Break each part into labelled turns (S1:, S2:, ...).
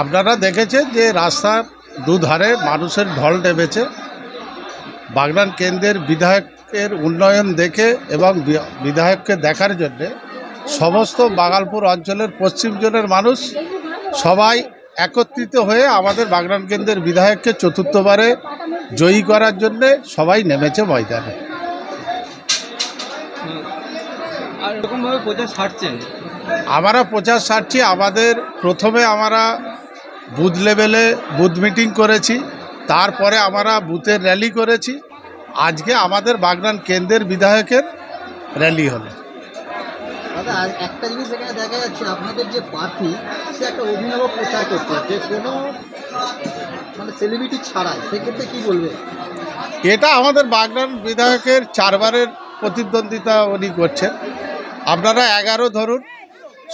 S1: আপনারা দেখেছেন যে রাস্তার দুধারে মানুষের ঢল নেমেছে। বাগনান কেন্দ্রের বিধায়কের উন্নয়ন দেখে এবং বিধায়ককে দেখার জন্যে সমস্ত বাগালপুর অঞ্চলের পশ্চিম জোনের মানুষ সবাই একত্রিত হয়ে আমাদের বাগনান কেন্দ্রের বিধায়ককে চতুর্থবারে জয়ী করার জন্যে সবাই নেমেছে ময়দানে।
S2: আর এরকমভাবে প্রচার সারছেন?
S1: আমরা প্রচার সারছি। আমাদের প্রথমে আমরা বুথ লেভেলে বুথ মিটিং করেছি, তারপরে আমরা বুথের র্যালি করেছি। আজকে আমাদের বাগনান কেন্দ্রের বিধায়কের র্যালি হলো।
S3: দাদা, একটা জিনিস এখানে দেখা যাচ্ছে, আপনাদের যে প্রার্থী সে একটা অভিনব প্রচার করছে, যে কোনো সেলিব্রিটি ছাড়াই, সেক্ষেত্রে কি বলবে?
S1: এটা আমাদের বাগনান বিধায়কের 4 বারের প্রতিদ্বন্দ্বিতা উনি করছেন। আপনারা 11 ধরুন,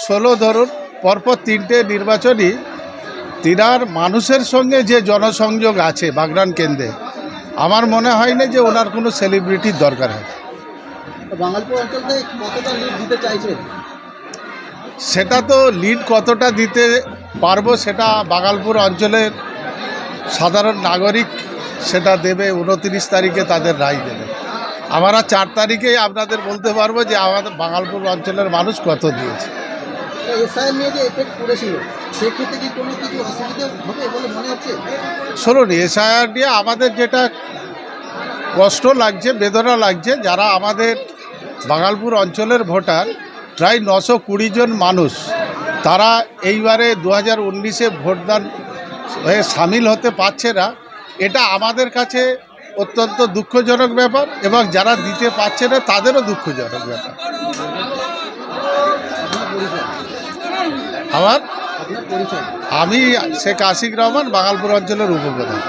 S1: 16 ধরুন, পরপর 3টে নির্বাচনই তিনার মানুষের সঙ্গে যে জনসংযোগ আছে বাগনান কেন্দ্রে, আমার মনে হয় না যে ওনার কোনো সেলিব্রিটির দরকার হয়।
S3: বাঙালপুর অঞ্চল থেকে কতটা লিড দিতে চাইছেন?
S1: সেটা তো লিড কতটা দিতে পারবো সেটা বাগালপুর অঞ্চলের সাধারণ নাগরিক সেটা দেবে। 29 তারিখে তাদের রায় দেবে। আমরা 4 তারিখেই আপনাদের বলতে পারবো যে আমাদের বাগালপুর অঞ্চলের মানুষ কত দিয়েছে।
S3: এসআইআর নিয়ে যে এফেক্ট পড়েছিল, সেক্ষেত্রে কি কোনো কিছু অসুবিধা হবে বলে মনে হচ্ছে?
S1: শুনুন, এসআইআর নিয়ে আমাদের যেটা কষ্ট লাগছে, বেদনা লাগছে, যারা আমাদের বাগালপুর অঞ্চলের ভোটার প্রায় 920 জন মানুষ, তারা এইবারে 2019-এ ভোটদান হয়ে সামিল হতে পারছে না। এটা আমাদের কাছে অত্যন্ত দুঃখজনক ব্যাপার এবং যারা দিতে পারছে না তাদেরও দুঃখজনক ব্যাপার। আমি শেখ আশিক রহমান, বাগালপুর অঞ্চলের উপপ্রধান।